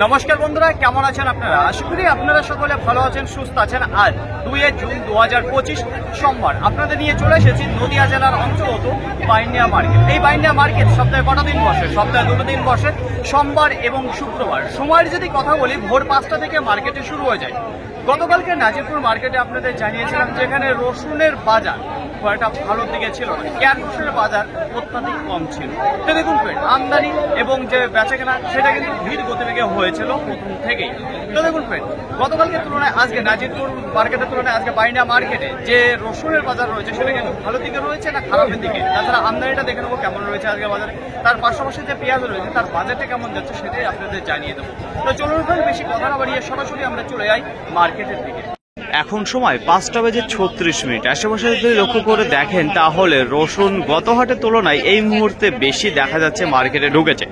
নমস্কার বন্ধুরা, কেমন আছেন আপনারা? আশা করি আপনারা সকলে ভালো আছেন, সুস্থ আছেন। আজ 2 জুন 2025 সোমবার আপনাদের নিয়ে চলে এসেছি নদিয়া জেলার অন্তর্গত বাইন্ডিয়া মার্কেট। এই বাইন্ডিয়া মার্কেট সপ্তাহে কটা দিন বসে? সপ্তাহে 2 দিন বসে, সোমবার এবং শুক্রবার। সময়ের যদি কথা বলি, ভোর 5টা থেকে মার্কেটে শুরু হয়ে যায়। গতকালকে নাজিরপুর মার্কেটে আপনাদের জানিয়েছিলাম যেখানে রসুনের বাজার একটা ভালোর দিকে ছিল না, ক্যান রসুনের বাজার অত্যাধিক কম ছিল। তো দেখুন আমদানি এবং যে বেচাকেনা সেটা কিন্তু ধীর গতিবেগে হয়েছিল প্রথম থেকেই। তো দেখুন গতকালকে তুলনায় আজকে নাজিরপুর মার্কেটের তুলনায় আজকে বাইন্ডিয়া মার্কেটে যে রসুনের বাজার রয়েছে সেটা কিন্তু ভালো দিকে রয়েছে না খারাপের দিকে। তাছাড়া আমদানিটা দেখে নেবো কেমন রয়েছে আজকে বাজারে, তার পাশাপাশি যে পেঁয়াজ রয়েছে তার বাজারটা কেমন যাচ্ছে সেটাই আপনাদের জানিয়ে দেবো। তো চলুন বেশি কথা না বাড়িয়ে সরাসরি আমরা চলে যাই মার্কেটের দিকে। এখন সময় 5:36। আশেপাশে যদি লক্ষ্য করে দেখেন তাহলে রসুন গত হাটের তুলনায় এই মুহূর্তে বেশি দেখা যাচ্ছে মার্কেটে ঢুকেছে।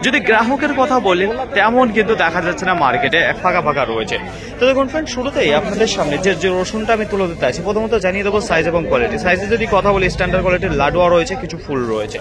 যদি গ্রাহকের কথা বলি তেমন কিন্তু দেখা যাচ্ছে না, মার্কেটে ফাঁকা ফাঁকা রয়েছে। তো দেখুন ফ্রেন্ড, শুরুতেই আপনাদের সামনে যে রসুনটা আমি তুলে দিতে আছি, প্রথমত জানিয়ে দেবো সাইজ এবং কোয়ালিটি। সাইজে যদি কথা বলি স্ট্যান্ডার্ড কোয়ালিটির লাডুয়া রয়েছে, কিছু ফুল রয়েছে।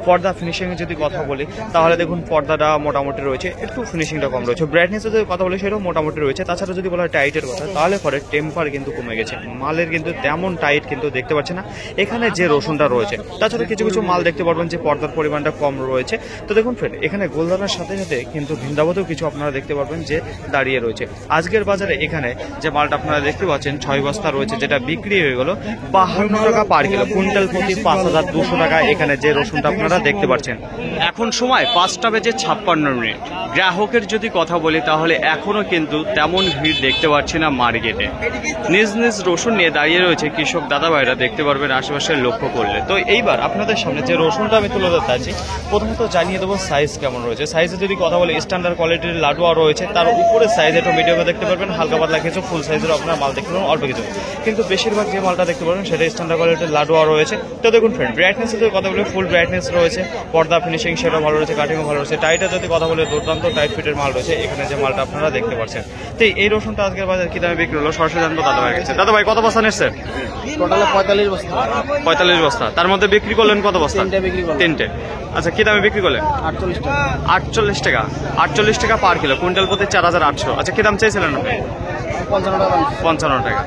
পর্দা ফিনিশিং এ যদি কথা বলি তাহলে দেখুন পর্দাটা মোটামুটি রয়েছে, একটু ফিনিশিংটা কম রয়েছে। ব্রাইটনেস যদি কথা বলি সেটাও মোটামুটি রয়েছে। তাছাড়া যদি বলা হয় টাইটের কথা তাহলে পরে টেম্পার কিন্তু কমে গেছে, মালের কিন্তু তেমন টাইট কিন্তু দেখতে পাচ্ছি না এখানে যে রসুনটা রয়েছে। তাছাড়া কিছু কিছু মাল দেখতে পারবেন যে পর্দার পরিমাণটা কম রয়েছে। তো দেখুন ফ্রেন্ড, এখানে গোলদানার সাথে সাথে কিন্তু ভিন্দাবতেও কিছু আপনারা দেখতে পারবেন যে দাঁড়িয়ে রয়েছে। আজকের বাজারে এখানে যে মালটা আপনারা দেখতে পাচ্ছেন 6 বস্তা রয়েছে, যেটা বিক্রি হয়ে গেল 52 টাকা পার কিলো, কুইন্টাল প্রতি 5200 টাকা এখানে যে রসুনটা আপনারা দেখতে পাচ্ছেন। এখন সময় 5:56। গ্রাহকের যদি কথা বলি তাহলে এখনো কিন্তু তেমন ভিড় দেখতে পাচ্ছি না মার্কেটে। নিজ নিজ রসুন নিয়ে দাঁড়িয়ে রয়েছে কৃষক দাদা ভাইরা, দেখতে পারবেন আশেপাশে লক্ষ্য করলে। তো এইবার আপনাদের সামনে যে রসুনটা আমি তুলে ধরতে আছি, প্রথমত জানিয়ে দেবো সাইজ কেমন রয়েছে। সাইজে যদি কথা বলি স্ট্যান্ডার্ড কোয়ালিটির লাডুয়া রয়েছে, তার উপরে সাইজ একটু মিডিয়ামে দেখতে পারবেন, হালকা পাতলা কিছু ফুল সাইজের আপনার মাল দেখতে পারবেন অল্প কিছু, কিন্তু বেশিরভাগ যে মালটা দেখতে পারবেন সেটা স্ট্যান্ডার্ড কোয়ালিটির লাডুয়া রয়েছে। তো দেখুন ফ্রেন্ড, ব্রাইটনেস যদি কথা বলি ফুল ব্রাইটনেস রয়েছে, পর্দা ফিনিশিং সেটা ভালো রয়েছে, কাটিংও ভালো রয়েছে। টাইটে যদি কথা বলি দুর্দান্ত টাইট ফিটের মাল রয়েছে এখানে যে মালটা আপনারা দেখতে পাচ্ছেন। তো এই রসুনটা আজকের বাজার কি দামে বিক্রি হলো সরাসরি জানবো দাদা ভাই কাছে। দাদা ভাই কত বস্তা নিচ্ছেন? টোটালে 45 বস্তা। 45 বস্তা। তার মধ্যে বিক্রি করলেন কত বস্তা? 3টে বিক্রি করলাম। 3টে। আচ্ছা, কি দামে বিক্রি করলেন? 48 টাকা। 48 টাকা। 48 টাকা পার কিলো, কুইন্টাল প্রতি 4800। আচ্ছা, কি দাম চাইছিলেন আপনি? 55 টাকা। 55 টাকা।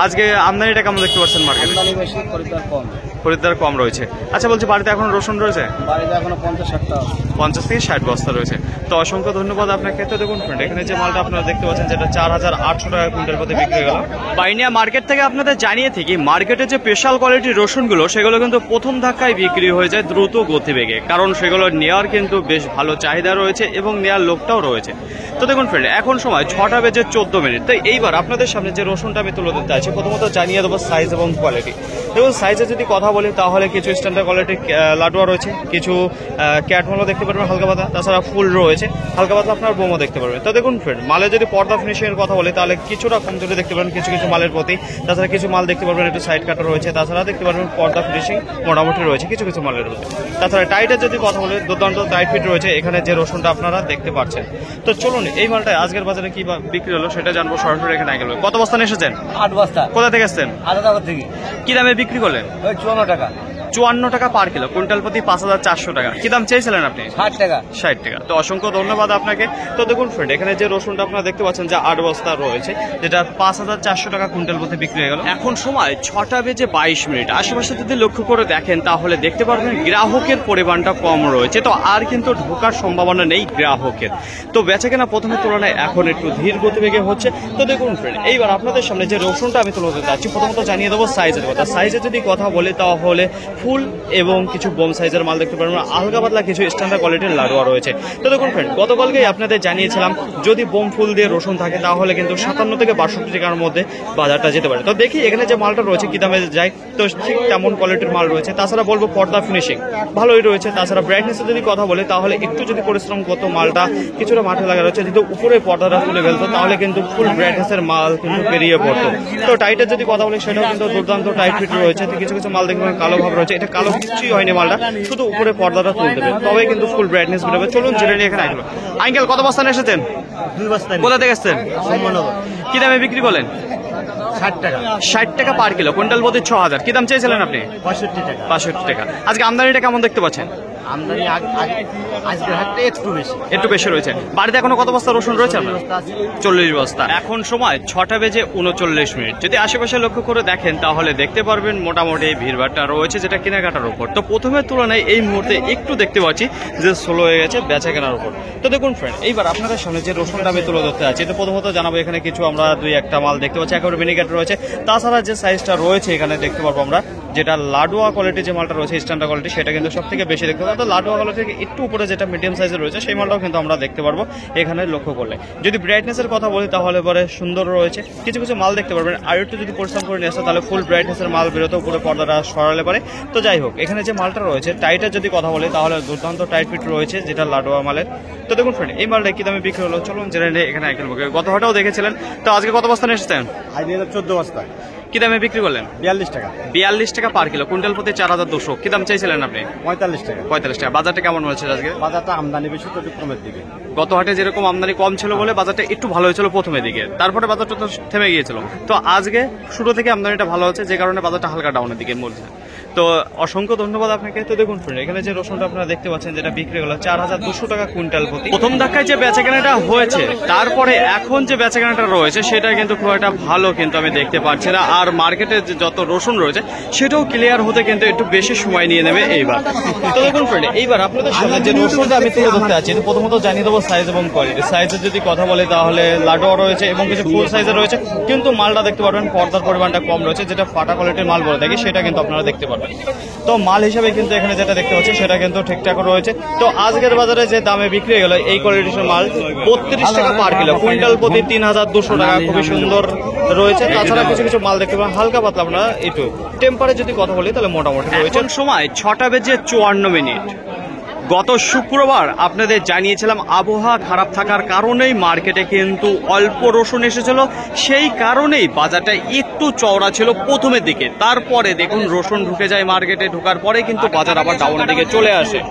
আজকে আমদানিটা কেমন দেখতে পাচ্ছেন মার্কেটে? আমদানি বেশি, খরিদ্দার কম। খরিদ্দার কম রয়েছে। আচ্ছা, বলছি বাড়িতে এখন রসুন রয়েছে? বাড়িতে এখনো 50-60টা আছে। 50 থেকে 60 বস্তা রয়েছে। তো অসংখ্য ধন্যবাদ আপনাকে। তো দেখুন ফ্রেন্ড, এখানে যে মালটা আপনারা দেখতে পাচ্ছেন যেটা 4800 টাকা কুইন্টাল প্রতি বিক্রি গেল। বাইন্ডিয়া মার্কেট থেকে আপনাদের জানিয়ে থাকি, মার্কেটে যে স্পেশাল কোয়ালিটির রসুনগুলো সেগুলো কিন্তু প্রথম ধাক্কায় বিক্রি হয়ে যায় দ্রুত গতিবেগে, কারণ সেগুলো নেওয়ার কিন্তু বেশ ভালো চাহিদা রয়েছে এবং নেওয়ার লোকটাও রয়েছে। তো দেখুন ফ্রেন্ড, এখন সময় 6:14। তো এইবার আপনাদের সামনে যে রসুনটা আমি তুলে ধরতে আছি, প্রথমত জানিয়ে দেবো সাইজ এবং কোয়ালিটি। দেখুন সাইজে যদি কথা বলি তাহলে কিছু স্ট্যান্ডার্ড কোয়ালিটির লাডুয়া রয়েছে, কিছু ক্যাটমালও দেখতে পারবেন হালকা পাতলা, তাছাড়া ফুল রয়েছে হালকা পাতলা আপনার বোমও দেখতে পারবেন। তো দেখুন ফ্রেন্ড, মালে যদি পর্দা ফিনিশিংয়ের কথা বলি তাহলে কিছুটা কমজোরি দেখতে পারবেন কিছু কিছু মালের প্রতি। তাছাড়া কিছু মাল দেখতে পারবেন একটু সাইড কাটা রয়েছে, তাছাড়া দেখতে পারবেন পর্দা ফিনিশিং মোটামুটি রয়েছে কিছু কিছু মালের রয়েছে। তাছাড়া টাইটের যদি কথা বলি দুর্দান্ত টাইট ফিট রয়েছে এখানে যে রসুনটা আপনারা দেখতে পাচ্ছেন। তো চলুন এই মালটা আজকের বাজারে কি বিক্রি হলো সেটা জানবো সরাসরি এখানে গেল। কত বস্তা নিয়ে এসেছেন? 8 বস্তা। কোথা থেকে এসেছেন? আলাদা থেকে। কি দামে বিক্রি করলেন? 54 টাকা। 54 টাকা পার কিলো, কুইন্টাল প্রতি 5400 টাকা। কি দাম চেয়েছিলেন আপনি? 60 টাকা। 60 টাকা। তো অসংখ্য ধন্যবাদ আপনাকে। তো দেখুন ফ্রেন্ড, এখানে যে রসুনটা আপনারা দেখতে পাচ্ছেন যে 8 বস্তা রয়েছে, যেটা 5400 টাকা কুইন্টাল প্রতি বিক্রি হয়ে গেল। এখন সময় 6:22। আশেপাশে যদি লক্ষ্য করে দেখেন তাহলে দেখতে পারবেন গ্রাহকের পরিমাণটা কম রয়েছে, তো আর কিন্তু ঢোকার সম্ভাবনা নেই গ্রাহকের। তো বেচাকেনা প্রথমের তুলনায় এখন একটু ধীর গতিবেগে হচ্ছে। তো দেখুন ফ্রেন্ড, এইবার আপনাদের সামনে যে রসুনটা আমি তুলে ধরতে যাচ্ছি, প্রথমত জানিয়ে দেবো সাইজের কথা। সাইজে যদি কথা বলি তাহলে ফুল এবং কিছু বোম সাইজের মাল দেখতে পারবেন, হালকা পাতলা কিছু স্ট্যান্ডার্ড কোয়ালিটির লাডুয়া রয়েছে। তো দেখুন ফ্রেন্ড, গতকালকেই আপনাদের জানিয়েছিলাম যদি বোম ফুল দিয়ে রসুন থাকে তাহলে কিন্তু 57 থেকে 62 টাকার মধ্যে বাজারটা যেতে পারে। তো দেখি এখানে যে মালটা রয়েছে কি দামে যায়, তো ঠিক তেমন কোয়ালিটির মাল রয়েছে। তাছাড়া বলবো পর্দা ফিনিশিং ভালোই রয়েছে। তাছাড়া ব্রাইটনেসে যদি কথা বলে তাহলে একটু যদি পরিশ্রম করতো মালটা কিছুটা মাঠে লাগা রয়েছে, যদি উপরে পর্দাটা তুলে ফেলতো তাহলে কিন্তু ফুল ব্রাইটনেসের মাল কিন্তু বেরিয়ে পড়তো। তো টাইটের যদি কথা বলি সেটাও কিন্তু দুর্দান্ত টাইট ফিট রয়েছে। কিছু কিছু মাল দেখবেন কালো ভাব রয়েছে, এটা কালো কিছুই হয়নি মালটা, শুধু উপরে পর্দাটা তুলে দেবে তবে কিন্তু ফুল ব্রাইটনেস বেরোবে। চলুন জেনে নিয়ে এখানে আসলো। আঙ্কেল কত বস্তা নিয়ে এসেছেন? 2 বস্তা। কোথা থেকে এসেছেন? কি দামে বিক্রি করলেন? 60 টাকা। 60 টাকা পার কিলো, কুইন্টাল প্রতি 6000। কি দাম চেয়েছিলেন আপনি? 65 টাকা। 65 টাকা। আজকে আমদানিটা কেমন দেখতে পাচ্ছেন? আমদানি আজকের হাটটা একটু বেশি রয়েছে। বাড়িতে এখনো কত বস্তা রসুন রয়েছে আপনার? 40 বস্তা। এখন সময় 6:39। যদি আশেপাশে লক্ষ্য করে দেখেন তাহলে দেখতে পারবেন মোটামুটি ভিড়ভাড়টা রয়েছে যেটা কেনাকাটার উপর। তো প্রথমের তুলনায় এই মুহূর্তে একটু দেখতে পাচ্ছি যে স্লো হয়ে গেছে বেচা কেনার উপর। তো দেখুন ফ্রেন্ড, এইবার আপনাদের সামনে যে রসুনটা আমি তুলে ধরতে আছি, তো প্রথমত জানাবো এখানে কিছু আমরা 2-1টা মাল দেখতে পাচ্ছি, একেবারে মিনিকেট রয়েছে। তাছাড়া যে সাইজটা রয়েছে এখানে দেখতে পারবো আমরা, যেটা লাডুয়া কোয়ালিটি যে মালটা রয়েছে স্ট্যান্ডার্ড কোয়ালিটি, সেটা কিন্তু সব থেকে বেশি দেখতে পাবো। তো লাডুয়া কোয়ালিটি থেকে একটু উপরে যেটা মিডিয়াম সাইজের রয়েছে সেই মালটাও কিন্তু আমরা দেখতে পারবো এখানে লক্ষ্য করলে। যদি ব্রাইটনেসের কথা বলি তাহলে পরে সুন্দর রয়েছে, কিছু কিছু মাল দেখতে পারবেন আর একটু যদি পরিশ্রম করে নিয়ে আসে তাহলে ফুল ব্রাইটনেসের মাল বেরোতে উপরে পর্দাটা সরালে পারে। তো যাই হোক, এখানে যে মালটা রয়েছে টাইটের যদি কথা বলি তাহলে দুর্দান্ত টাইট ফিট রয়েছে যেটা লাডুয়া মালের। তো দেখুন ফ্রেন্ড, এই মালটা কি দামে বিক্রি হলো চলুন জেনে নিই। এখানে একজন গত হাটেও দেখেছিলেন, তো আজকে কত বস্তা নিয়ে এসেছেন? 14 বস্তা। কি দামে বিক্রি করলেন? 42 টাকা। 42 টাকা পার কিলো, কুইন্টাল প্রতি 4200। কি দাম চাইছিলেন আপনি? 45 টাকা। 45 টাকা। বাজারটা কেমন হয়েছে আজকে? বাজারটা আমদানি বেশি তো একটু কমের দিকে। গত হাটে যেরকম আমদানি কম ছিল বলে বাজারটা একটু ভালো হয়েছিল প্রথমের দিকে, তারপরে বাজারটা তো থেমে গিয়েছিল। তো আজকে শুরু থেকে আমদানিটা ভালো হচ্ছে যে কারণে বাজারটা হালকা ডাউনের দিকে বলছে। তো অসংখ্য ধন্যবাদ আপনাকে। তো দেখুন ফ্রেন্ড, এখানে যে রসুনটা আপনারা দেখতে পাচ্ছেন যেটা বিক্রি হলো 4200 টাকা কুইন্টাল প্রতি। প্রথম ধাক্কায় যে বেচাকেনাটা হয়েছে, তারপরে এখন যে বেচাকেনাটা রয়েছে সেটা কিন্তু খুব একটা ভালো কিন্তু আমি দেখতে পাচ্ছি না। আর মার্কেটে যত রসুন রয়েছে সেটাও ক্লিয়ার হতে কিন্তু একটু বেশি সময় নিয়ে নেবে এইবার। তো দেখুন ফ্রেন্ড, এইবার আপনাদের সামনে যে রসুনটা আমি তুলে ধরতে আছি, প্রথমত জানিয়ে দেবো সাইজ এবং কোয়ালিটি। সাইজের যদি কথা বলে তাহলে লাডুয়া রয়েছে এবং কিছু ফুল সাইজের রয়েছে, কিন্তু মালটা দেখতে পারবেন পর্দার পরিমাণটা কম রয়েছে, যেটা ফাটা কোয়ালিটির মাল বলে থাকি সেটা কিন্তু আপনারা দেখতে পারবেন। তো মাল হিসাবে কিন্তু এখানে যেটা দেখতে পাচ্ছি সেটা কিন্তু ঠিকঠাক রয়েছে। তো আজকের বাজারে যে দামে বিক্রি হয়ে গেল এই কোয়ালিটির মাল 32 টাকা পার কিলো, কুইন্টাল প্রতি 3200 টাকা, খুবই সুন্দর রয়েছে। তাছাড়া কিছু কিছু মাল দেখতে পাবেন হালকা পাতলা, আপনারা একটু টেম্পারে যদি কথা বলি তাহলে মোটামুটি রয়েছে। সময় 6:54। গত শুক্রবার আপনাদের জানিয়েছিলাম আবহাওয়া খারাপ থাকার কারণেই মার্কেটে কিন্তু অল্প রসুন এসেছিল, সেই কারণেই বাজারটা একটু চওড়া ছিল প্রথমের দিকে। তারপরে দেখুন রসুন ঢুকে যায় মার্কেটে, ঢোকার পরে কিন্তু বাজার আবার ডাউনের দিকে চলে আসে।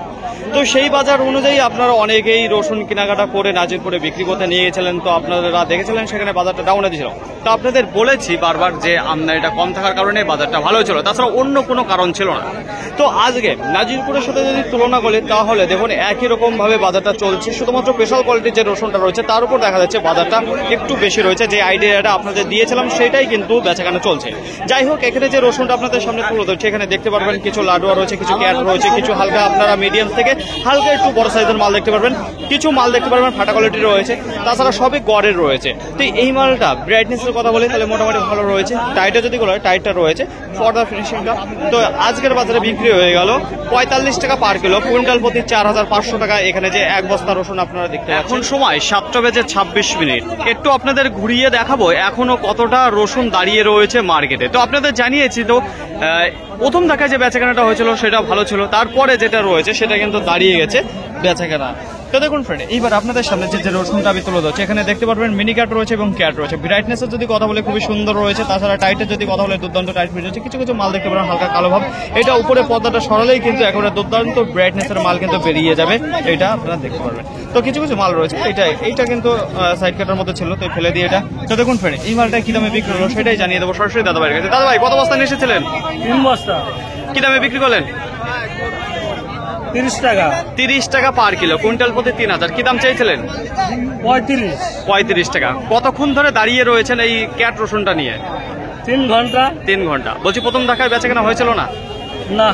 তো সেই বাজার অনুযায়ী আপনারা অনেকেই রসুন কেনাকাটা করে নাজিরপুরে বিক্রি করতে নিয়ে গেছিলেন। তো আপনারা দেখেছিলেন সেখানে বাজারটা ডাউনে ছিল। তো আপনাদের বলেছি বারবার যে আমদানিটা কম থাকার কারণে বাজারটা ভালো ছিল, তাছাড়া অন্য কোনো কারণ ছিল না। তো আজকে নাজিরপুরের সাথে যদি তুলনা করি তাহলে দেখুন একই রকম ভাবে বাজারটা চলছে, শুধুমাত্র স্পেশাল কোয়ালিটির যে রসুনটা রয়েছে তার উপর দেখা যাচ্ছে বাজারটা একটু বেশি রয়েছে। যে আইডিয়াটা আপনাদের দিয়েছিলাম সেটাই কিন্তু বেচাকেনা চলছে। যাই হোক, এখানে যে রসুনটা আপনাদের সামনে তুলে ধরছে এখানে দেখতে পারবেন কিছু লাডুয়া রয়েছে, কিছু ক্যাট রয়েছে, কিছু হালকা আপনারা মিডিয়াম থেকে হালকা একটু বড় সাইজের মাল দেখতে পারবেন, কিছু মাল দেখতে পারবেন ফাটা কোয়ালিটির রয়েছে, তাছাড়া সবই গড়ের রয়েছে। তো এই মালটা ব্রাইটনেসের কথা বলি তাহলে মোটামুটি ভালো রয়েছে। টাইটে যদি বলা হয় টাইটটা রয়েছে, ফর্দা ফিনিশিংটা। তো আজকের বাজারে বিক্রি হয়ে গেল 45 টাকা পার কিলো, কুইন্টাল প্রতি 4500 টাকা। এখানে যে এক বস্তা রসুন আপনারা দেখতে পাচ্ছেন। এখন সময় 7:26। একটু আপনাদের ঘুরিয়ে দেখাবো এখনো কতটা রসুন দাঁড়িয়ে রয়েছে মার্কেটে। তো আপনাদের জানিয়েছি তো প্রথম ধাক্কায় যে বেচাকেনাটা হয়েছিল সেটা ভালো ছিল, তারপরে যেটা রয়েছে সেটা কিন্তু দাঁড়িয়ে গেছে বেচাকেনা। তো দেখুন ফ্রেন্ড, এইবার আপনাদের সামনে যে রসুনটা আমি তুলে ধরছি এখানে দেখতে পারবেন মিনি ক্যাট রয়েছে এবং ক্যাট রয়েছে। ব্রাইটনেসের যদি কথা বলে খুবই সুন্দর রয়েছে, তাছাড়া টাইটের যদি কথা বলে দুর্দান্ত টাইট ফিট রয়েছে। কিছু কিছু মাল দেখতে পারেন হালকা কালো ভাব, এটা উপরে পর্দাটা সরালেই কিন্তু একেবারে দুর্দান্ত ব্রাইটনেসের মাল কিন্তু বেরিয়ে যাবে, এটা আপনারা দেখতে পারবেন। তো কিছু কিছু মাল রয়েছে, এইটা কিন্তু সাইড কাটার মধ্যে ছিল, তো ফেলে দিয়ে এটা। তো দেখুন ফ্রেন্ড, এই মালটা কি দামে বিক্রি হলো সেটাই জানিয়ে দেবো সরাসরি দাদা ভাইয়ের কাছে। দাদা ভাই, কত বস্তা নিয়ে এসেছিলেন? 3 বস্তা। কি দামে বিক্রি করলেন? 30 টাকা। 30 টাকা পার কিলো, কুইন্টাল প্রতি 3000। কি দাম চাইছিলেন? 35 টাকা। কতক্ষণ ধরে দাঁড়িয়ে রয়েছেন এই ক্যাট রসুনটা নিয়ে? 3 ঘন্টা। 3 ঘন্টা। বলছি প্রথম ধাক্কায় বেচাকেনা হয়েছিল না? না।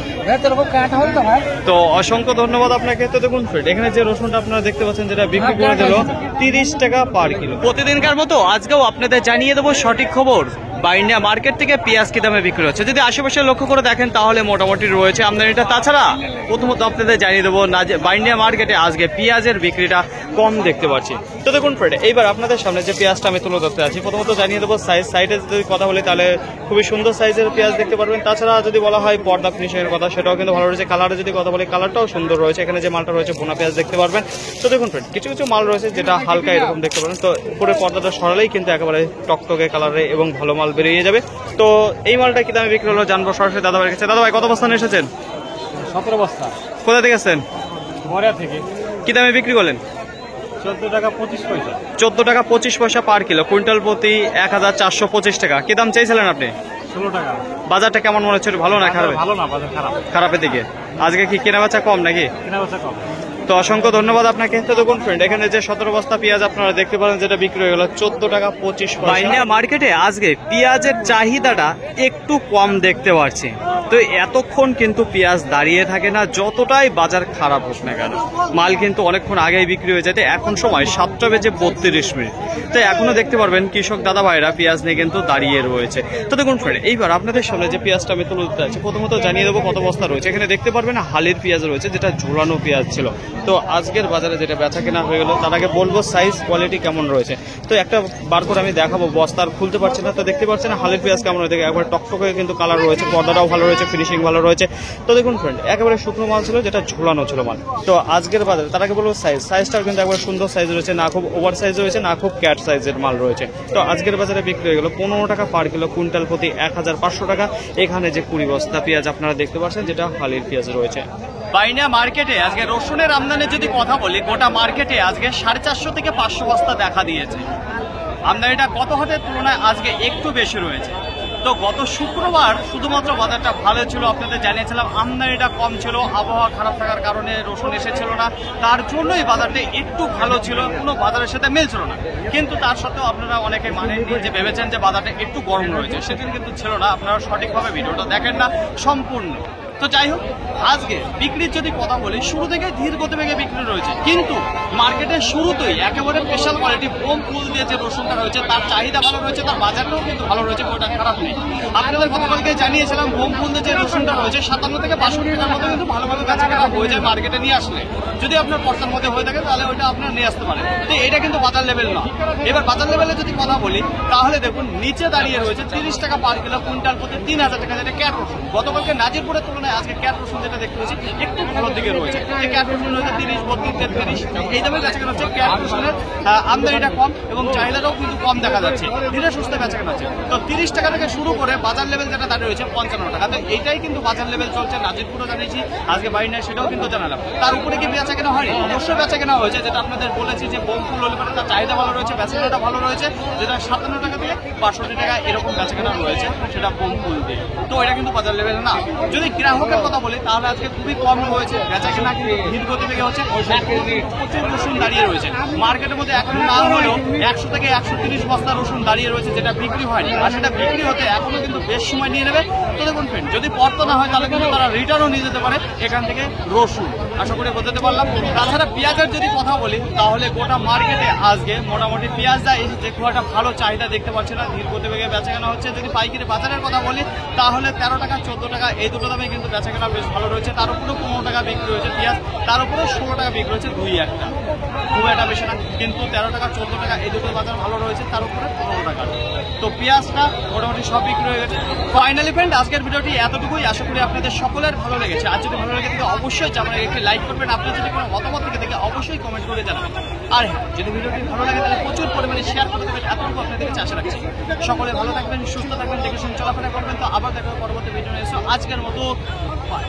তো অসংখ্য ধন্যবাদ আপনাকে। তো দেখুন ফ্রেন্ড, এখানে যে রসুনটা আপনারা দেখতে পাচ্ছেন যেটা বিক্রি করে দিল 30 টাকা পার কিলো। প্রতিদিনকার মতো আজকেও আপনাদের জানিয়ে দেবো সঠিক খবর বাইন্ডিয়া মার্কেট থেকে পেঁয়াজ কি দামে বিক্রি হচ্ছে। যদি আশেপাশে লক্ষ্য করে দেখেন তাহলে মোটামুটি রয়েছে আমদানিটা। তাছাড়া প্রথমত আপনাদের জানিয়ে দেবো বাইন্ডিয়া মার্কেটে আজকে পেঁয়াজের বিক্রিটা কম দেখতে পাচ্ছি। তো দেখুন ফ্রেন্ড, এইবার আপনাদের সামনে যে পেঁয়াজটা আমি তুলে ধরতে আছি প্রথমত জানিয়ে দেবো সাইডে যদি কথা বলি তাহলে খুবই সুন্দর সাইজের পেঁয়াজ দেখতে পারবেন। তাছাড়া যদি বলা হয় পর্দা ফিনিশিংয়ের কথা সেটাও কিন্তু ভালো রয়েছে। কালারে যদি কথা বলি কালারটাও সুন্দর রয়েছে। এখানে যে মালটা রয়েছে বোনা পেঁয়াজ দেখতে পারবেন। তো দেখুন ফ্রেন্ড, কিছু কিছু মাল রয়েছে যেটা হালকা এরকম দেখতে পারেন। তো উপরে পর্দাটা সরালেই কিন্তু একেবারে টকটকে কালারে এবং ভালো মাল বেরিয়ে যাবে। তো এই মালটা কি দামে বিক্রি হলো জানবো সরাসরি দাদা ভাইয়ের কাছে। দাদা ভাই, কত বস্তা নিয়ে এসেছেন? 17 বস্তা। কোথা থেকে এসেছেন? মরা থেকে। কি দামে বিক্রি করলেন? 14 টাকা 25 পয়সা। 14 টাকা 25 পয়সা পার কিলো, কুইন্টাল প্রতি 1425 টাকা। কি দাম চাইছিলেন আপনি? 16 টাকা। বাজারটা কেমন মনে হচ্ছে, ভালো না খারাপ? ভালো না, বাজার খারাপ। খারাপের দিকে। আজকে কি কেনাবেচা কম নাকি? কেনাবেচা কম। তো অসংখ্য ধন্যবাদ আপনাকে। তো দেখুন ফ্রেন্ড, এখানে যে 17 বস্তা পেঁয়াজ আপনারা দেখতে পারেন, যেটা বিক্রি হয়ে গেল 14 টাকা 25 পয়সা। বাইনিয়া মার্কেটে আজকে পেঁয়াজের চাহিদাটা একটু কম দেখতে পাচ্ছি। তো এতক্ষণ কিন্তু পেঁয়াজ দাঁড়িয়ে থাকে না, যতটাই বাজার খারাপ হোক না কেন। মাল কিন্তু অনেকক্ষণ আগেই বিক্রি হয়ে যেতে, এখন সময় 7টা বেজে 32 মিনিট। তো এখনো দেখতে পারবেন কৃষক দাদা ভাইরা পেঁয়াজ নিয়ে কিন্তু দাঁড়িয়ে রয়েছে। তো দেখুন ফ্রেন্ড, এইবার আপনাদের সামনে যে পেঁয়াজটা আমি তুলে দিতে আছি, প্রথমত জানিয়ে দেবো কত বস্তা রয়েছে। এখানে দেখতে পারবেন হালির পেঁয়াজ রয়েছে, যেটা ঝোলানো পেঁয়াজ ছিল। তো আজকের বাজারে যেটা বেচা কেনা হয়ে গেল, তার আগে বলবো সাইজ কোয়ালিটি কেমন রয়েছে। তো একটা বার করে আমি দেখাবো, বস্তার খুলতে পারছি না। তো দেখতে পাচ্ছেন হালির পেঁয়াজ কেমন রয়েছে, একবার টকটকে কিন্তু কালার রয়েছে, পর্দাটাও ভালো রয়েছে, ফিনিশিং ভালো রয়েছে। তো দেখুন ফ্রেন্ড, একেবারে শুকনো মাল ছিল, যেটা ঝোলানো ছিল মাল। তো আজকের বাজারে তার আগে বলবো সাইজটাও কিন্তু একবার সুন্দর সাইজ রয়েছে, না খুব ওভার সাইজ রয়েছে, না খুব ক্যাট সাইজের মাল রয়েছে। তো আজকের বাজারে বিক্রি হয়ে গেল 15 টাকা পার কিলো, কুইন্টাল প্রতি 1500 টাকা। এখানে যে 20 বস্তা পেঁয়াজ আপনারা দেখতে পাচ্ছেন, যেটা হালির পেঁয়াজ রয়েছে। বাইনা মার্কেটে আজকে রসুনের আমদানির যদি কথা বলি, গোটা মার্কেটে আজকে 450 থেকে 500 বস্তা দেখা দিয়েছে। আমদানিটা গত হাটের তুলনায় আজকে একটু বেশি রয়েছে। তো গত শুক্রবার শুধুমাত্র বাজারটা ভালো ছিল, আপনাদের জানিয়েছিলাম আমদানিটা কম ছিল, আবহাওয়া খারাপ থাকার কারণে রসুন এসেছিল না, তার জন্যই বাজারটা একটু ভালো ছিল, কোনো বাজারের সাথে মিলছিল না। কিন্তু তার সত্ত্বেও আপনারা অনেকে মানেননি, যে ভেবেছেন যে বাজারটা একটু গরম রয়েছে, সেদিন কিন্তু ছিল না। আপনারা সঠিকভাবে ভিডিওটা দেখেন না সম্পূর্ণ। তো যাই হোক, আজকে বিক্রির যদি কথা বলি, শুরু থেকে ধীর গতিবেগে বিক্রি রয়েছে, কিন্তু মার্কেটের শুরুতেই একেবারে স্পেশাল কোয়ালিটি বোম ফুল দিয়ে যে রসুনটা রয়েছে, তার চাহিদা ভালো রয়েছে, তার বাজারটাও কিন্তু ভালো রয়েছে, ওটা খারাপ নেই। আপনাদের গতকালকে জানিয়েছিলাম বোম ফুল দিয়ে যে রসুনটা রয়েছে 57 থেকে 62 টাকার মতো কিন্তু ভালো ভালো কাছে কেনা হয়ে যায় মার্কেটে নিয়ে আসলে। যদি আপনার পর্সার মধ্যে হয়ে থাকে, তাহলে ওইটা আপনার নিয়ে আসতে পারেন। তো এটা কিন্তু বাজার লেভেল না। এবার বাজার লেভেলে যদি কথা বলি, তাহলে দেখুন নিচে দাঁড়িয়ে রয়েছে 30 টাকা পার কিলো, কুইন্টাল প্রতি 3000 টাকা, যেটা ক্যাট রসুন। গতকালকে নাজিরপুরের তুলনায় আজকে ক্যাট রসুন যেটা দেখতে পাচ্ছি একটু ভালোর দিকে রয়েছে। যে ক্যাট রসুন রয়েছে 30, 32, 33 এই দামে বেচাকেনা হচ্ছে। ক্যাট রসুনের আমদানিটা কম এবং চাহিদাটাও কিন্তু কম দেখা যাচ্ছে, ধীরে সুস্থে বেচাকেনা হচ্ছে। তো 30 টাকা থেকে শুরু করে বাজার লেভেল যেটা দাঁড়িয়ে রয়েছে 55 টাকা। তো এইটাই কিন্তু বাজার লেভেল চলছে। নাজিরপুরও জানিয়েছি, আজকে বাইনায় সেটাও কিন্তু জানালাম। তার উপরে কি বেচাকেনা হয়নি? অবশ্যই বেচাকেনা হয়েছে, যেটা আপনাদের বলেছি যে বোম ফুল হলে তার চাহিদা ভালো রয়েছে, বেচাকেনাটা ভালো রয়েছে, যেটা 57 টাকা থেকে 62 টাকা এরকম বেচাকেনা রয়েছে, সেটা বোম ফুল দিয়ে। তো এটা কিন্তু বাজার লেভেল না। যদি গ্রাহকের কথা বলি, তাহলে আজকে খুবই কম রয়েছে বেচাকেনা, কিন্তু ধীর গতি থেকে হচ্ছে। প্রচুর রসুন দাঁড়িয়ে রয়েছে মার্কেটের মধ্যে, এখন না হলেও 100 থেকে 130 বস্তা রসুন দাঁড়িয়ে রয়েছে, যেটা বিক্রি হয়নি, আর সেটা বিক্রি হতে এখনো কিন্তু বেশ সময় নিয়ে নেবে। তো দেখুন ফ্রেন্ড, যদি পর্ত না হয়, তাহলে কিন্তু তারা রিটার্নও নিয়ে যেতে পারে এখান থেকে রসুন। আশা করি বোঝাতে পারলাম। তাছাড়া পেঁয়াজের যদি কথা বলি, তাহলে গোটা মার্কেটে আজকে মোটামুটি পেঁয়াজ দেয় যে খুব একটা ভালো চাহিদা দেখতে পাচ্ছি না, ধীর গতিবেগে বেচাকেনা হচ্ছে। যদি পাইকারি বাজারের কথা বলি, তাহলে 13 টাকা 14 টাকা এই দুটো দামে কিন্তু বেচাকেনা বেশ ভালো রয়েছে। তার উপরেও 15 টাকা বিক্রি হয়েছে পেঁয়াজ, তার উপরেও 16 টাকা বিক্রি হয়েছে, দুই একটা, খুব একটা বেশি না। কিন্তু 13 টাকা 14 টাকা এই দুটো বাজার ভালো রয়েছে, তার উপরে 15 টাকা। তো পেঁয়াজটা মোটামুটি সব বিক্রি হয়ে গেছে। ফাইনালি ফ্রেন্ড, আজকের ভিডিওটি এতটুকুই। আশা করি আপনাদের সকলের ভালো লেগেছে। আর যদি ভালো লেগে থাকে, অবশ্যই চ্যানেলে একটি লাইক করবেন। আপনার যদি কোনো মতামত থেকে থাকে, অবশ্যই কমেন্ট করে জানাবেন। আর হ্যাঁ, যদি ভিডিওটি ভালো লাগে, তাহলে প্রচুর পরিমাণে শেয়ার করে দেবেন। এতটুকু আপনাদের কাছে আশা রাখছি। সকলে ভালো থাকবেন, সুস্থ থাকবেন, দেখে শুনে চলাফেরা করবেন। তো আবার দেখা হবে পরবর্তী ভিডিও নিয়ে। আজকের মতো বাই।